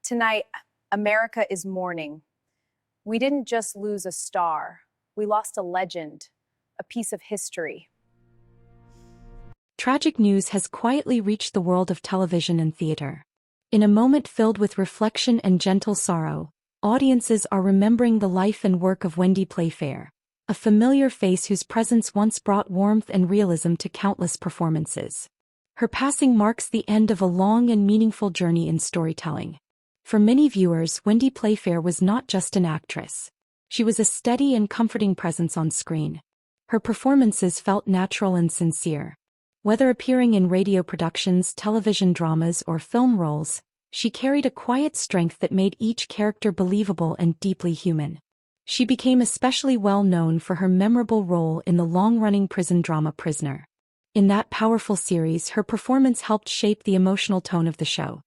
Tonight, America is mourning. We didn't just lose a star, we lost a legend, a piece of history. Tragic news has quietly reached the world of television and theater. In a moment filled with reflection and gentle sorrow, audiences are remembering the life and work of Wendy Playfair, a familiar face whose presence once brought warmth and realism to countless performances. Her passing marks the end of a long and meaningful journey in storytelling. For many viewers, Wendy Playfair was not just an actress. She was a steady and comforting presence on screen. Her performances felt natural and sincere. Whether appearing in radio productions, television dramas, or film roles, she carried a quiet strength that made each character believable and deeply human. She became especially well known for her memorable role in the long-running prison drama Prisoner. In that powerful series, her performance helped shape the emotional tone of the show.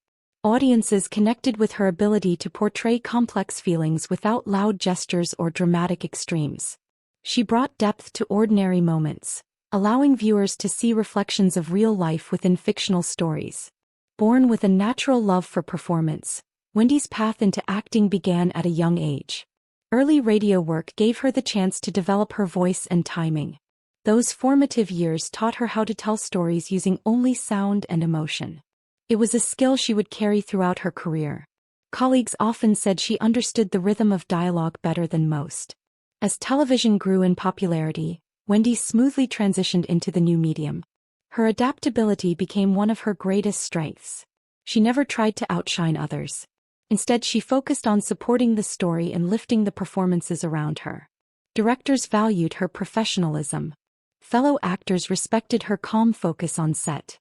Audiences connected with her ability to portray complex feelings without loud gestures or dramatic extremes. She brought depth to ordinary moments, allowing viewers to see reflections of real life within fictional stories. Born with a natural love for performance, Wendy's path into acting began at a young age. Early radio work gave her the chance to develop her voice and timing. Those formative years taught her how to tell stories using only sound and emotion. It was a skill she would carry throughout her career. Colleagues often said she understood the rhythm of dialogue better than most. As television grew in popularity, Wendy smoothly transitioned into the new medium. Her adaptability became one of her greatest strengths. She never tried to outshine others. Instead, she focused on supporting the story and lifting the performances around her. Directors valued her professionalism. Fellow actors respected her calm focus on set.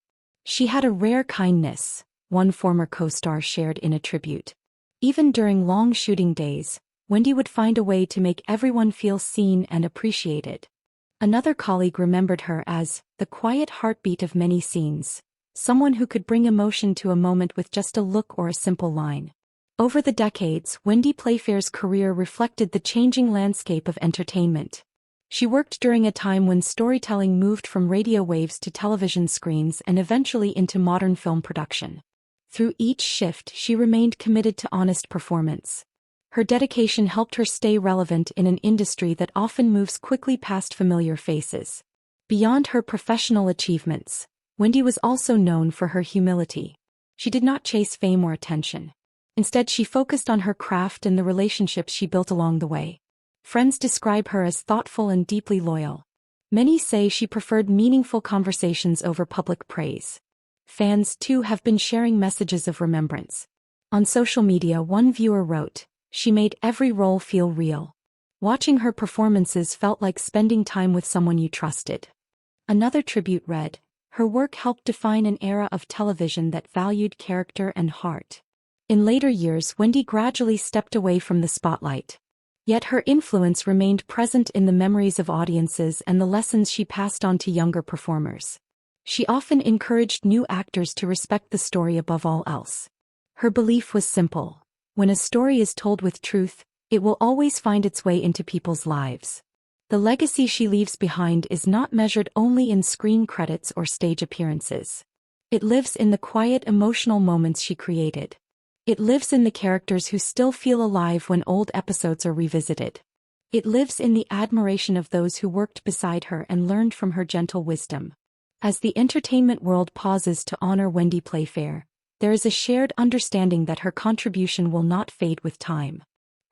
She had a rare kindness, one former co-star shared in a tribute. Even during long shooting days, Wendy would find a way to make everyone feel seen and appreciated. Another colleague remembered her as the quiet heartbeat of many scenes, someone who could bring emotion to a moment with just a look or a simple line. Over the decades, Wendy Playfair's career reflected the changing landscape of entertainment. She worked during a time when storytelling moved from radio waves to television screens and eventually into modern film production. Through each shift, she remained committed to honest performance. Her dedication helped her stay relevant in an industry that often moves quickly past familiar faces. Beyond her professional achievements, Wendy was also known for her humility. She did not chase fame or attention. Instead, she focused on her craft and the relationships she built along the way. Friends describe her as thoughtful and deeply loyal. Many say she preferred meaningful conversations over public praise. Fans, too, have been sharing messages of remembrance. On social media, one viewer wrote, "She made every role feel real. Watching her performances felt like spending time with someone you trusted." Another tribute read, "Her work helped define an era of television that valued character and heart." In later years, Wendy gradually stepped away from the spotlight. Yet her influence remained present in the memories of audiences and the lessons she passed on to younger performers. She often encouraged new actors to respect the story above all else. Her belief was simple: when a story is told with truth, it will always find its way into people's lives. The legacy she leaves behind is not measured only in screen credits or stage appearances. It lives in the quiet emotional moments she created. It lives in the characters who still feel alive when old episodes are revisited. It lives in the admiration of those who worked beside her and learned from her gentle wisdom. As the entertainment world pauses to honor Wendy Playfair, there is a shared understanding that her contribution will not fade with time.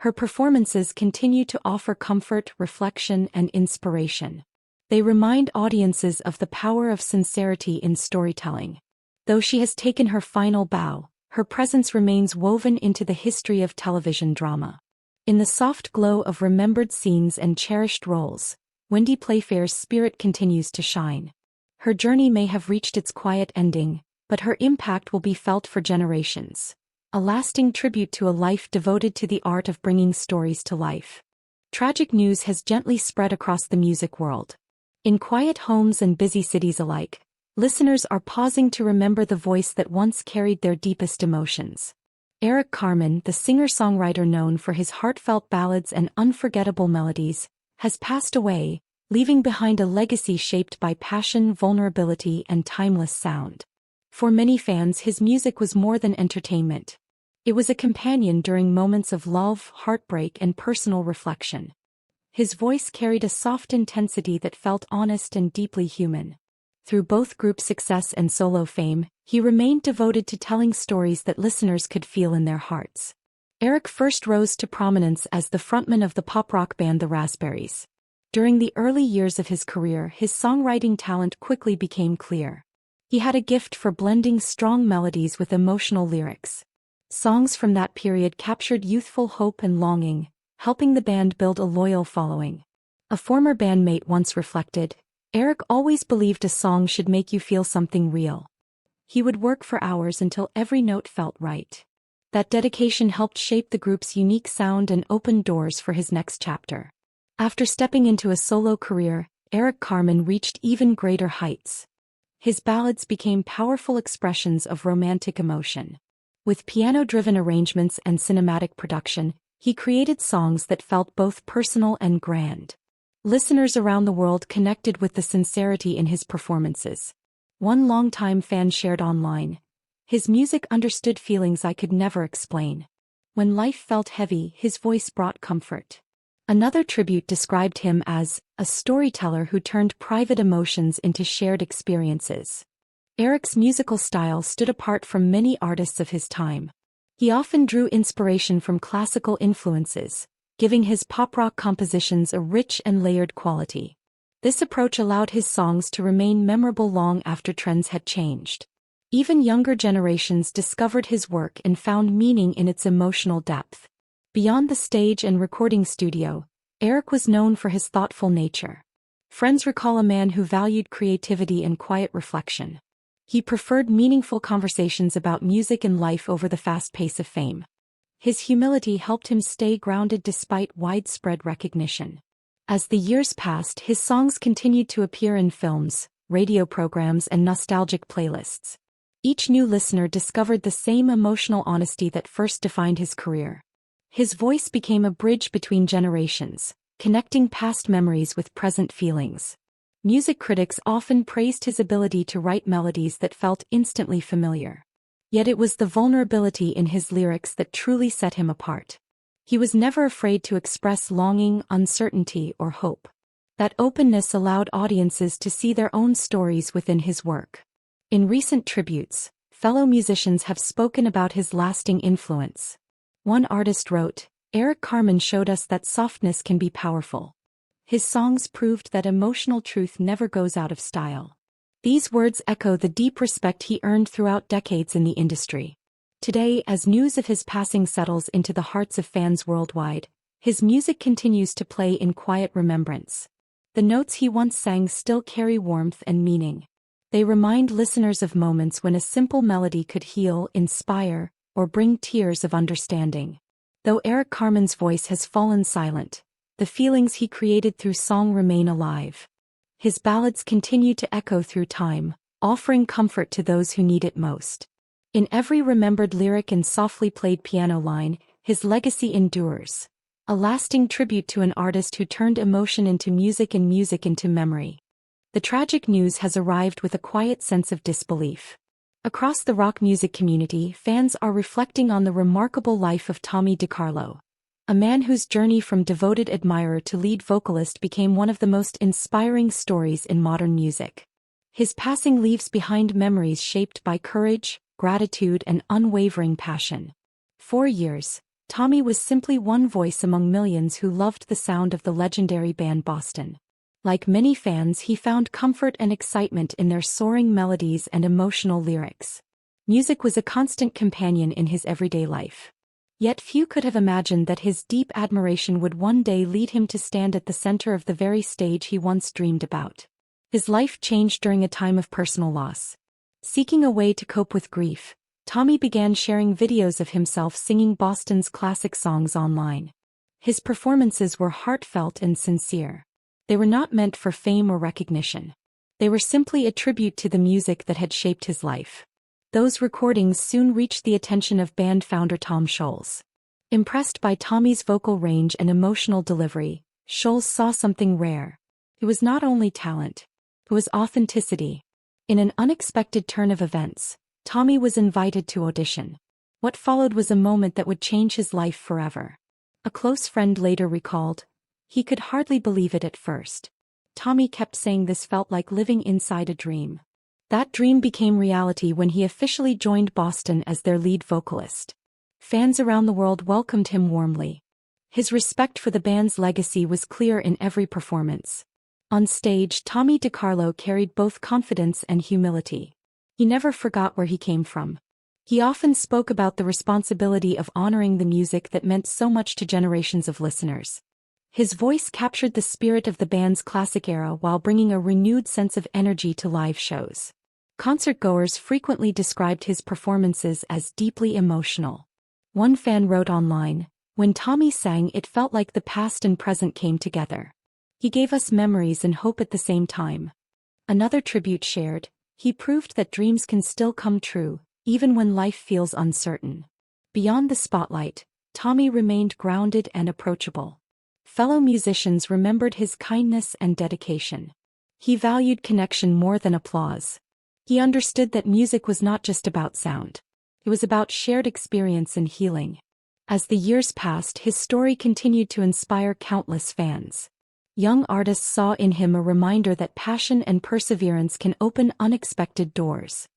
Her performances continue to offer comfort, reflection, and inspiration. They remind audiences of the power of sincerity in storytelling. Though she has taken her final bow, her presence remains woven into the history of television drama. In the soft glow of remembered scenes and cherished roles, Wendy Playfair's spirit continues to shine. Her journey may have reached its quiet ending, but her impact will be felt for generations. A lasting tribute to a life devoted to the art of bringing stories to life. Tragic news has gently spread across the music world. In quiet homes and busy cities alike, listeners are pausing to remember the voice that once carried their deepest emotions. Carmen, the singer-songwriter known for his heartfelt ballads and unforgettable melodies, has passed away, leaving behind a legacy shaped by passion, vulnerability, and timeless sound. For many fans, his music was more than entertainment. It was a companion during moments of love, heartbreak, and personal reflection. His voice carried a soft intensity that felt honest and deeply human. Through both group success and solo fame, he remained devoted to telling stories that listeners could feel in their hearts. Eric first rose to prominence as the frontman of the pop-rock band The Raspberries. During the early years of his career, his songwriting talent quickly became clear. He had a gift for blending strong melodies with emotional lyrics. Songs from that period captured youthful hope and longing, helping the band build a loyal following. A former bandmate once reflected, "Eric always believed a song should make you feel something real." He would work for hours until every note felt right. That dedication helped shape the group's unique sound and opened doors for his next chapter. After stepping into a solo career, Carmen reached even greater heights. His ballads became powerful expressions of romantic emotion. With piano-driven arrangements and cinematic production, he created songs that felt both personal and grand. Listeners around the world connected with the sincerity in his performances. One longtime fan shared online, "His music understood feelings I could never explain. When life felt heavy, his voice brought comfort." Another tribute described him as a storyteller who turned private emotions into shared experiences. Eric's musical style stood apart from many artists of his time. He often drew inspiration from classical influences, giving his pop-rock compositions a rich and layered quality. This approach allowed his songs to remain memorable long after trends had changed. Even younger generations discovered his work and found meaning in its emotional depth. Beyond the stage and recording studio, Eric was known for his thoughtful nature. Friends recall a man who valued creativity and quiet reflection. He preferred meaningful conversations about music and life over the fast pace of fame. His humility helped him stay grounded despite widespread recognition. As the years passed, his songs continued to appear in films, radio programs, and nostalgic playlists. Each new listener discovered the same emotional honesty that first defined his career. His voice became a bridge between generations, connecting past memories with present feelings. Music critics often praised his ability to write melodies that felt instantly familiar. Yet it was the vulnerability in his lyrics that truly set him apart. He was never afraid to express longing, uncertainty, or hope. That openness allowed audiences to see their own stories within his work. In recent tributes, fellow musicians have spoken about his lasting influence. One artist wrote, "Carmen showed us that softness can be powerful. His songs proved that emotional truth never goes out of style." These words echo the deep respect he earned throughout decades in the industry. Today, as news of his passing settles into the hearts of fans worldwide, his music continues to play in quiet remembrance. The notes he once sang still carry warmth and meaning. They remind listeners of moments when a simple melody could heal, inspire, or bring tears of understanding. Though Carmen's voice has fallen silent, the feelings he created through song remain alive. His ballads continue to echo through time, offering comfort to those who need it most. In every remembered lyric and softly played piano line, his legacy endures. A lasting tribute to an artist who turned emotion into music and music into memory. The tragic news has arrived with a quiet sense of disbelief. Across the rock music community, fans are reflecting on the remarkable life of Tommy DiCarlo, a man whose journey from devoted admirer to lead vocalist became one of the most inspiring stories in modern music. His passing leaves behind memories shaped by courage, gratitude, and unwavering passion. For years, Tommy was simply one voice among millions who loved the sound of the legendary band Boston. Like many fans, he found comfort and excitement in their soaring melodies and emotional lyrics. Music was a constant companion in his everyday life. Yet few could have imagined that his deep admiration would one day lead him to stand at the center of the very stage he once dreamed about. His life changed during a time of personal loss. Seeking a way to cope with grief, Tommy began sharing videos of himself singing Boston's classic songs online. His performances were heartfelt and sincere. They were not meant for fame or recognition. They were simply a tribute to the music that had shaped his life. Those recordings soon reached the attention of band founder Tom Scholz. Impressed by Tommy's vocal range and emotional delivery, Scholz saw something rare. It was not only talent, it was authenticity. In an unexpected turn of events, Tommy was invited to audition. What followed was a moment that would change his life forever. A close friend later recalled, "He could hardly believe it at first. Tommy kept saying this felt like living inside a dream." That dream became reality when he officially joined Boston as their lead vocalist. Fans around the world welcomed him warmly. His respect for the band's legacy was clear in every performance. On stage, Tommy DiCarlo carried both confidence and humility. He never forgot where he came from. He often spoke about the responsibility of honoring the music that meant so much to generations of listeners. His voice captured the spirit of the band's classic era while bringing a renewed sense of energy to live shows. Concertgoers frequently described his performances as deeply emotional. One fan wrote online, "When Tommy sang, it felt like the past and present came together. He gave us memories and hope at the same time." Another tribute shared, "He proved that dreams can still come true, even when life feels uncertain." Beyond the spotlight, Tommy remained grounded and approachable. Fellow musicians remembered his kindness and dedication. He valued connection more than applause. He understood that music was not just about sound. It was about shared experience and healing. As the years passed, his story continued to inspire countless fans. Young artists saw in him a reminder that passion and perseverance can open unexpected doors.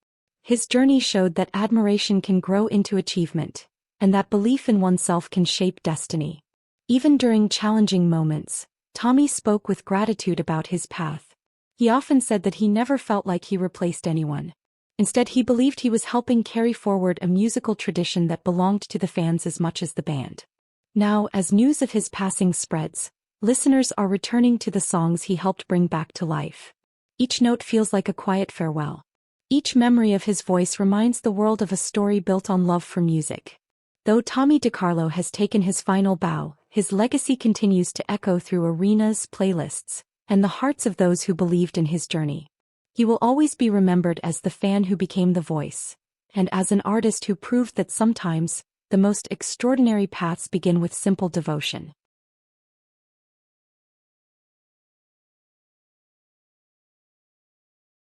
His journey showed that admiration can grow into achievement, and that belief in oneself can shape destiny. Even during challenging moments, Tommy spoke with gratitude about his path. He often said that he never felt like he replaced anyone. Instead, he believed he was helping carry forward a musical tradition that belonged to the fans as much as the band. Now, as news of his passing spreads, listeners are returning to the songs he helped bring back to life. Each note feels like a quiet farewell. Each memory of his voice reminds the world of a story built on love for music. Though Tommy DiCarlo has taken his final bow, his legacy continues to echo through arenas, playlists, and the hearts of those who believed in his journey. He will always be remembered as the fan who became the voice, and as an artist who proved that sometimes, the most extraordinary paths begin with simple devotion.